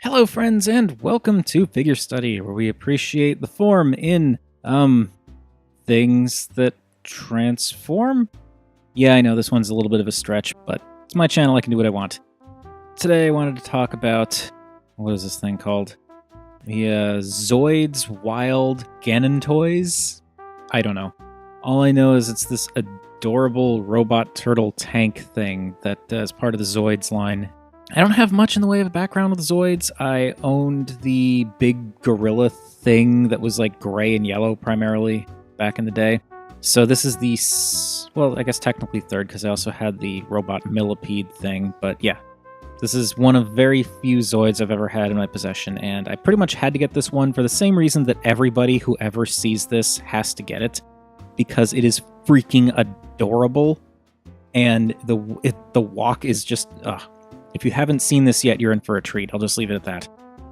Hello, friends, and welcome to Figure Study, where we appreciate the form in, things that transform? Yeah, I know this one's a little bit of a stretch, but it's my channel, I can do what I want. Today I wanted to talk about, what is this thing called? The, Zoids Wild Gannontoise? I don't know. All I know is it's this adorable robot turtle tank thing that is part of the Zoids line. I don't have much in the way of a background with Zoids. I owned the big gorilla thing that was like gray and yellow primarily back in the day. So this is the, well, I guess technically third because I also had the robot millipede thing. But yeah, this is one of very few Zoids I've ever had in my possession. And I pretty much had to get this one for the same reason that everybody who ever sees this has to get it. Because it is freaking adorable. And the walk is just... If you haven't seen this yet, you're in for a treat. I'll just leave it at that.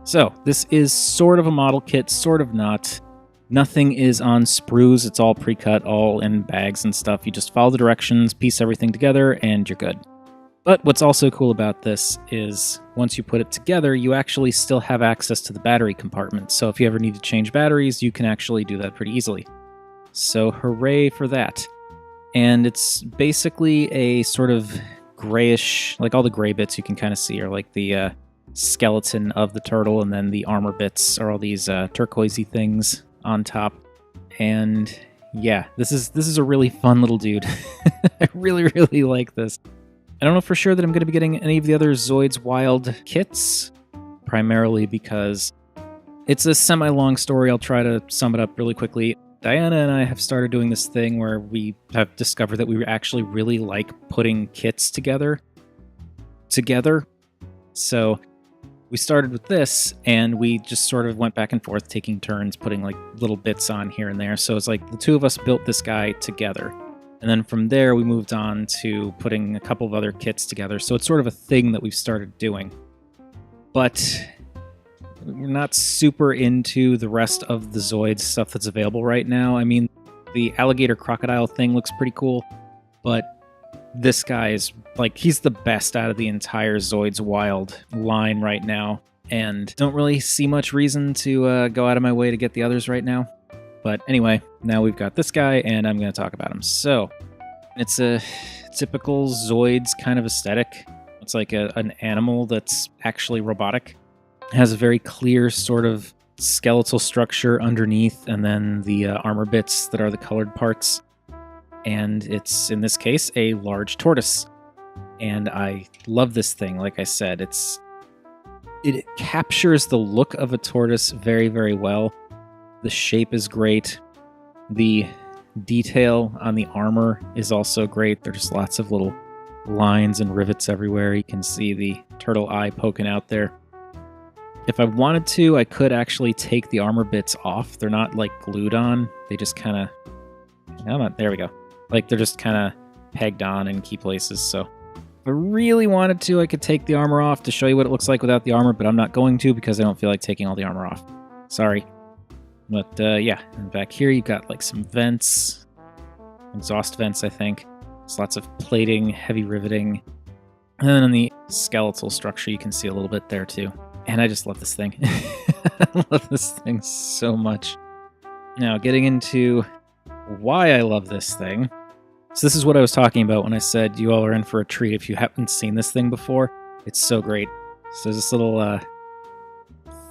So, this is sort of a model kit, sort of not. Nothing is on sprues. It's all pre-cut, all in bags and stuff. You just follow the directions, piece everything together, and you're good. But what's also cool about this is once you put it together, you actually still have access to the battery compartment. So if you ever need to change batteries, you can actually do that pretty easily. So hooray for that. And it's basically a sort of grayish, like all the gray bits you can kind of see are like the skeleton of the turtle, and then the armor bits are all these turquoisey things on top. And yeah, this is a really fun little dude. I really like this. I don't know for sure that I'm going to be getting any of the other Zoids Wild kits, primarily because it's a semi-long story. I'll try to sum it up really quickly. Diana and I have started doing this thing where we have discovered that we actually really like putting kits together. So we started with this, and we just sort of went back and forth, taking turns, putting like little bits on here and there. So it's like the two of us built this guy together. And then from there, we moved on to putting a couple of other kits together. So it's sort of a thing that we've started doing. But we're not super into the rest of the Zoids stuff that's available right now. I mean, the alligator crocodile thing looks pretty cool, but this guy is, like, he's the best out of the entire Zoids Wild line right now, and don't really see much reason to go out of my way to get the others right now. But anyway, now we've got this guy, and I'm going to talk about him. So, it's a typical Zoids kind of aesthetic. It's like an animal that's actually robotic. It has a very clear sort of skeletal structure underneath, and then the armor bits that are the colored parts. And it's, in this case, a large tortoise. And I love this thing. Like I said, it captures the look of a tortoise very well. The shape is great. The detail on the armor is also great. There's lots of little lines and rivets everywhere. You can see the turtle eye poking out there. If I wanted to, I could actually take the armor bits off. They're not, like, glued on. They just kind of... there we go. Like, they're just kind of pegged on in key places, so... If I really wanted to, I could take the armor off to show you what it looks like without the armor, but I'm not going to because I don't feel like taking all the armor off. Sorry. But, yeah. And back here, you've got, like, some vents. Exhaust vents, I think. There's lots of plating, heavy riveting. And then on the skeletal structure, you can see a little bit there, too. And I just love this thing. I love this thing so much. Now, getting into why I love this thing. So this is what I was talking about when I said you all are in for a treat if you haven't seen this thing before. It's so great. So there's this little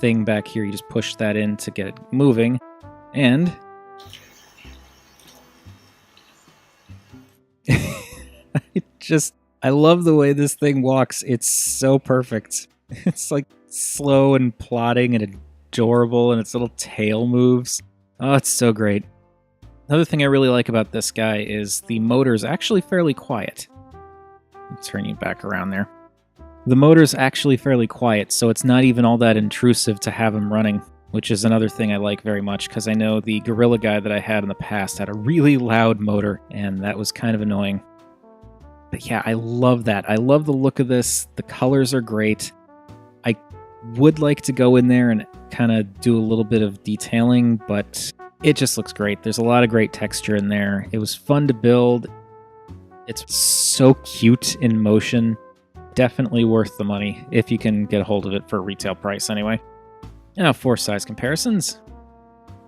thing back here. You just push that in to get it moving. And... I love the way this thing walks. It's so perfect. It's like slow and plodding and adorable, and its little tail moves. Oh, it's so great. Another thing I really like about this guy is the motor is actually fairly quiet. I'll turn you back around there. The motor's actually fairly quiet, so it's not even all that intrusive to have him running, which is another thing I like very much, because I know the gorilla guy that I had in the past had a really loud motor, and that was kind of annoying. But yeah, I love that. I love the look of this. The colors are great. I would like to go in there and kind of do a little bit of detailing, but it just looks great. There's a lot of great texture in there. It was fun to build. It's so cute in motion. definitely worth the money if you can get a hold of it for a retail price anyway. Now, for size comparisons.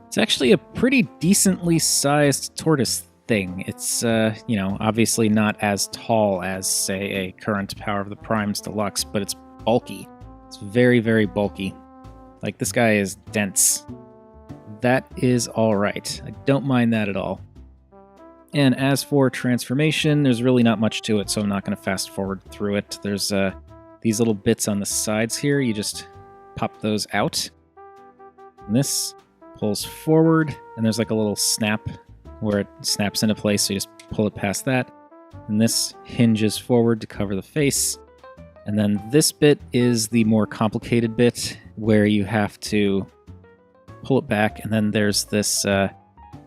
It's actually a pretty decently sized tortoise thing. It's, obviously not as tall as, say, a current Power of the Primes Deluxe, but it's bulky. It's very, very bulky. Like, this guy is dense. That is alright. I don't mind that at all. And as for transformation, there's really not much to it, so I'm not going to fast forward through it. There's these little bits on the sides here. You just pop those out. And this pulls forward, and there's like a little snap where it snaps into place, so you just pull it past that. And this hinges forward to cover the face. And then this bit is the more complicated bit where you have to pull it back, and then there's this, you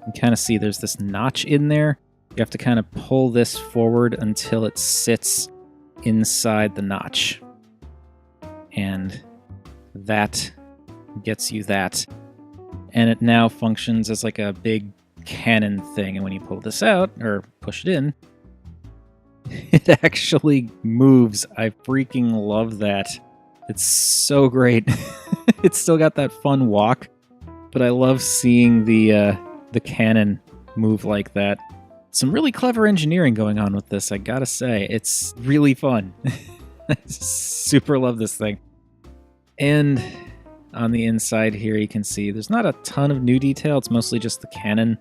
can kind of see there's this notch in there. You have to kind of pull this forward until it sits inside the notch. And that gets you that. And it now functions as like a big cannon thing, and when you pull this out, or push it in, it actually moves. I freaking love that. It's so great. It's still got that fun walk, but I love seeing the cannon move like that. Some really clever engineering going on with this, I gotta say. It's really fun. I super love this thing. And on the inside here, you can see there's not a ton of new detail. It's mostly just the cannon,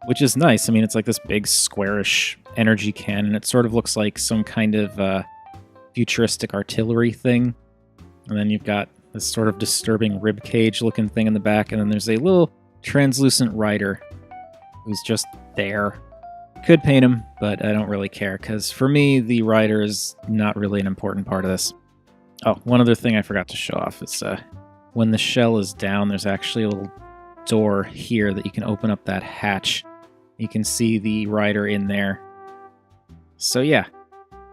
which is nice. I mean, it's like this big squarish energy cannon. It sort of looks like some kind of futuristic artillery thing. And then you've got this sort of disturbing ribcage looking thing in the back. And then there's a little translucent rider who's just there. Could paint him, but I don't really care, because for me, the rider is not really an important part of this. Oh, one other thing I forgot to show off is when the shell is down, there's actually a little door here that you can open up that hatch. You can see the rider in there. So yeah,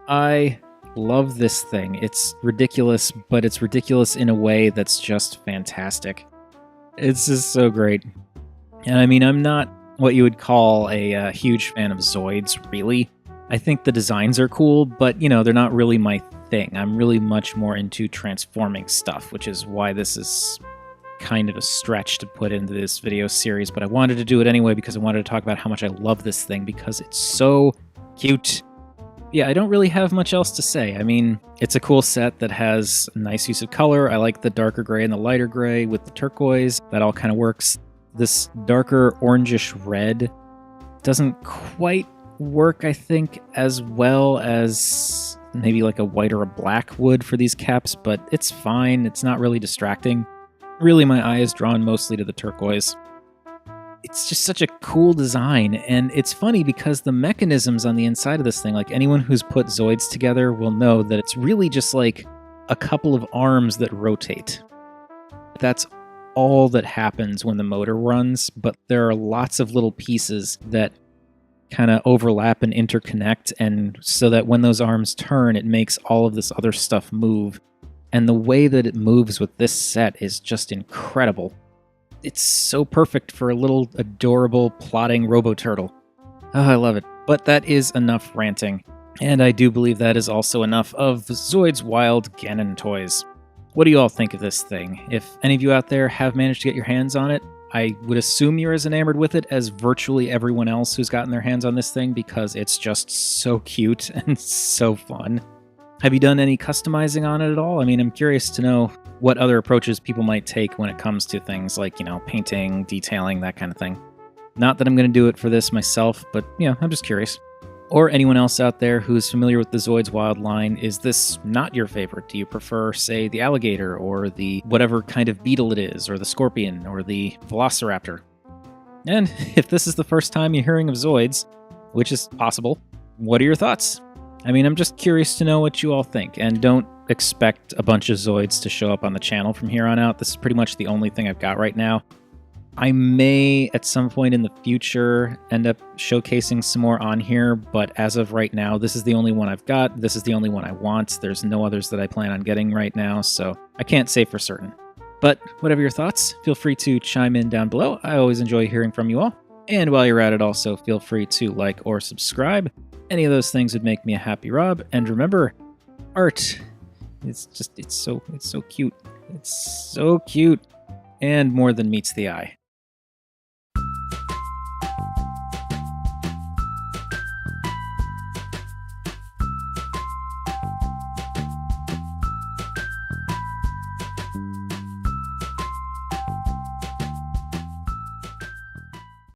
I love this thing. It's ridiculous, but it's ridiculous in a way that's just fantastic. It's just so great. And I mean, I'm not what you would call a huge fan of Zoids, really. I think the designs are cool, but, they're not really my thing. I'm really much more into transforming stuff, which is why this is kind of a stretch to put into this video series, but I wanted to do it anyway because I wanted to talk about how much I love this thing because it's so cute. Yeah, I don't really have much else to say. I mean, it's a cool set that has a nice use of color. I like the darker gray and the lighter gray with the turquoise. That all kind of works. This darker orangish red doesn't quite work, I think, as well as maybe like a white or a black would for these caps, but it's fine. It's not really distracting. Really, my eye is drawn mostly to the turquoise. It's just such a cool design, and it's funny because the mechanisms on the inside of this thing, like anyone who's put Zoids together will know that it's really just like a couple of arms that rotate. That's all that happens when the motor runs, but there are lots of little pieces that kind of overlap and interconnect, and so that when those arms turn, it makes all of this other stuff move. And the way that it moves with this set is just incredible. It's so perfect for a little adorable plotting robo-turtle. Oh, I love it. But that is enough ranting. And I do believe that is also enough of Zoids Wild Gannontoise. What do you all think of this thing? If any of you out there have managed to get your hands on it, I would assume you're as enamored with it as virtually everyone else who's gotten their hands on this thing because it's just so cute and so fun. Have you done any customizing on it at all? I mean, I'm curious to know what other approaches people might take when it comes to things like, painting, detailing, that kind of thing. Not that I'm going to do it for this myself, but, I'm just curious. Or anyone else out there who's familiar with the Zoids Wild line, is this not your favorite? Do you prefer, say, the alligator, or the whatever kind of beetle it is, or the scorpion, or the velociraptor? And if this is the first time you're hearing of Zoids, which is possible, what are your thoughts? I mean, I'm just curious to know what you all think, and don't expect a bunch of Zoids to show up on the channel from here on out. This is pretty much the only thing I've got right now. I may, at some point in the future, end up showcasing some more on here, but as of right now, this is the only one I've got. This is the only one I want. There's no others that I plan on getting right now, so I can't say for certain. But whatever your thoughts, feel free to chime in down below. I always enjoy hearing from you all. And while you're at it, also feel free to like or subscribe. Any of those things would make me a happy Rob. And remember, art. It's so cute. It's so cute. And more than meets the eye.